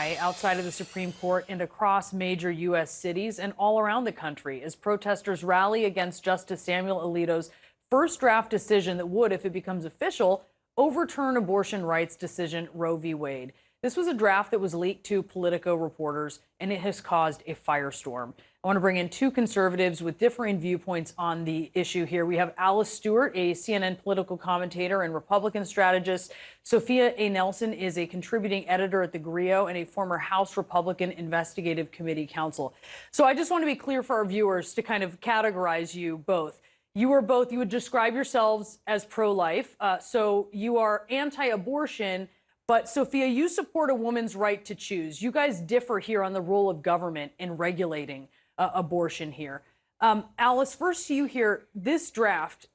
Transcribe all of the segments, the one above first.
tonight outside of the Supreme Court and across major U.S. cities and all around the country as protesters rally against Justice Samuel Alito's first draft decision that would, if it becomes official, overturn abortion rights decision Roe v. Wade. This was a draft that was leaked to Politico reporters, and it has caused a firestorm. I want to bring in two conservatives with differing viewpoints on the issue here. We have Stewart, a CNN political commentator and Republican strategist. Sophia Nelson is a contributing editor at The Grio and a former House Republican Investigative Committee counsel. So I just want to be clear for our viewers to kind of categorize you both. You would describe yourselves as pro-life. So you are anti-abortion. But, Sophia, you support a woman's right to choose. You guys differ here on the role of government in regulating abortion here. Alice, first to you here, this draft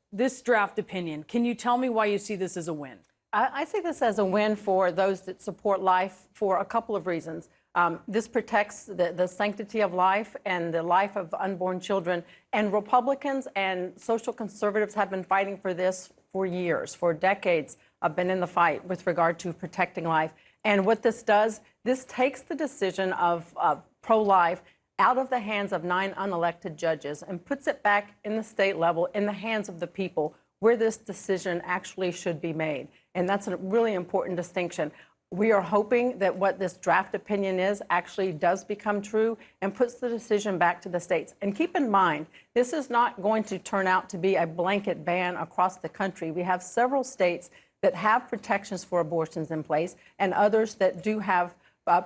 opinion, can you tell me why you see this as a win? I see this as a win for those that support life for a couple of reasons. This protects the sanctity of life and the life of unborn children. And Republicans and social conservatives have been fighting for this for years, for decades. I've been in the fight with regard to protecting life. And what this does, this takes the decision of pro-life out of the hands of 9 unelected judges and puts it back in the state level, in the hands of the people, where this decision actually should be made. And that's a really important distinction. We are hoping that what this draft opinion is actually does become true and puts the decision back to the states. And keep in mind, this is not going to turn out to be a blanket ban across the country. We have several states that have protections for abortions in place and others that do have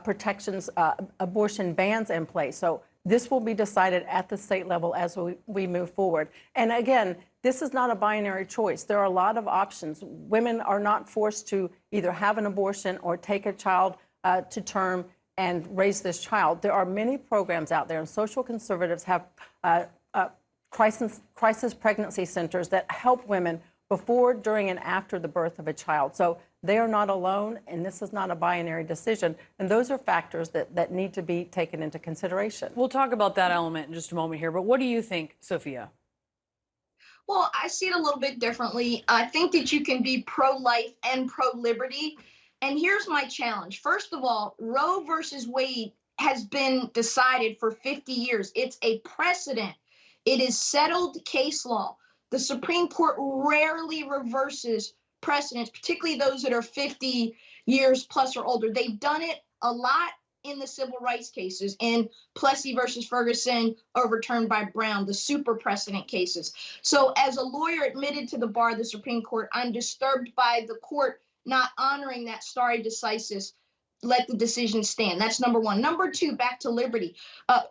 protections, abortion bans in place. So this will be decided at the state level as we move forward. And again, this is not a binary choice. There are a lot of options. Women are not forced to either have an abortion or take a child to term and raise this child. There are many programs out there, and social conservatives have crisis pregnancy centers that help women before, during, and after the birth of a child. So they are not alone, and this is not a binary decision. And those are factors that need to be taken into consideration. We'll talk about that element in just a moment here, but what do you think, Sophia? Well, I see it a little bit differently. I think that you can be pro-life and pro-liberty. And here's my challenge. First of all, Roe versus Wade has been decided for 50 years. It's a precedent. It is settled case law. The Supreme Court rarely reverses precedents, particularly those that are 50 years plus or older. They've done it a lot in the civil rights cases, in Plessy versus Ferguson, overturned by Brown, the super precedent cases. So as a lawyer admitted to the bar of the Supreme Court, I'm disturbed by the court not honoring that stare decisis, let the decision stand. That's number one. Number two, back to liberty.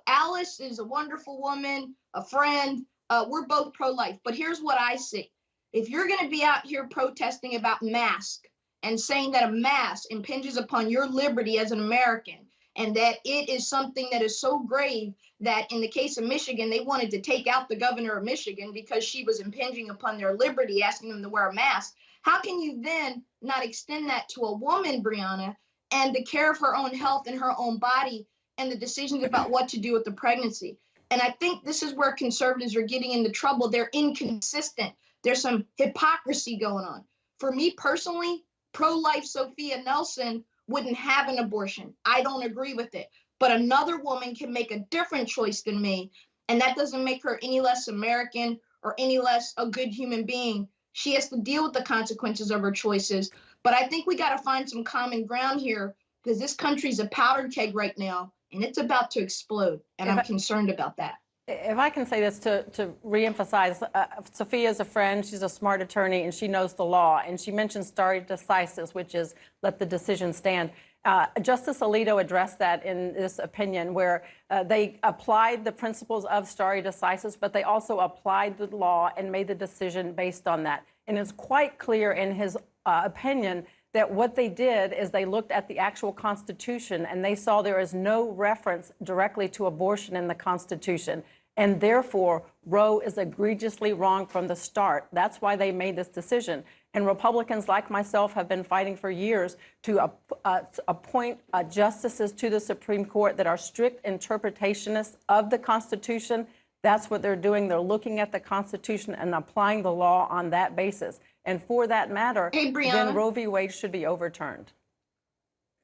Alice is a wonderful woman, a friend. We're both pro-life, but here's what I see. If you're going to be out here protesting about masks and saying that a mask impinges upon your liberty as an American, and that it is something that is so grave that in the case of Michigan, they wanted to take out the governor of Michigan because she was impinging upon their liberty, asking them to wear a mask. How can you then not extend that to a woman, Brianna, and the care of her own health and her own body and the decisions about what to do with the pregnancy? And I think this is where conservatives are getting into trouble. They're inconsistent. There's some hypocrisy going on. For me personally, pro-life Sophia Nelson wouldn't have an abortion. I don't agree with it. But another woman can make a different choice than me, and that doesn't make her any less American or any less a good human being. She has to deal with the consequences of her choices. But I think we got to find some common ground here, because this country's a powder keg right now, and it's about to explode, and I'm concerned about that. If I can say this to reemphasize, Sophia's a friend, she's a smart attorney, and she knows the law. And she mentioned stare decisis, which is let the decision stand. Justice Alito addressed that in this opinion, where they applied the principles of stare decisis, but they also applied the law and made the decision based on that. And it's quite clear in his opinion that what they did is they looked at the actual Constitution and they saw there is no reference directly to abortion in the Constitution. And therefore, Roe is egregiously wrong from the start. That's why they made this decision. And Republicans like myself have been fighting for years to appoint justices to the Supreme Court that are strict interpretationists of the Constitution. That's what they're doing. They're looking at the Constitution and applying the law on that basis. And for that matter, hey, Brianna, then Roe v. Wade should be overturned.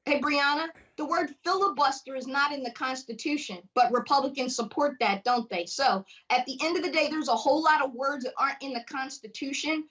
Hey, Brianna, the word filibuster is not in the Constitution, but Republicans support that, don't they? So at the end of the day, there's a whole lot of words that aren't in the Constitution.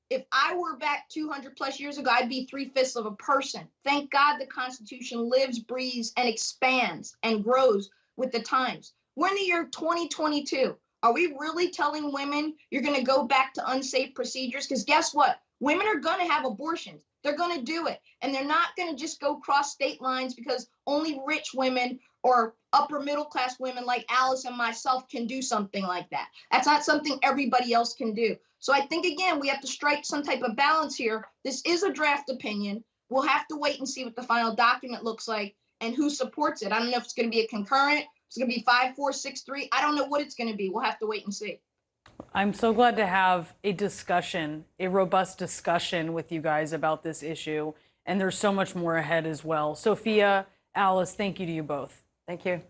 If I were back 200 plus years ago, I'd be 3/5 of a person. Thank God the Constitution lives, breathes, and expands and grows with the times. We're in the year 2022. Are we really telling women you're going to go back to unsafe procedures? Because guess what? Women are going to have abortions. They're going to do it. And they're not going to just go cross state lines because only rich women or upper middle class women like Alice and myself can do something like that. That's not something everybody else can do. So I think, again, we have to strike some type of balance here. This is a draft opinion. We'll have to wait and see what the final document looks like and who supports it. I don't know if it's going to be a concurrent. It's going to be 5-4, 6-3. I don't know what it's going to be. We'll have to wait and see. I'm so glad to have a discussion, a robust discussion with you guys about this issue. And there's so much more ahead as well. Sophia, Alice, thank you to you both. Thank you.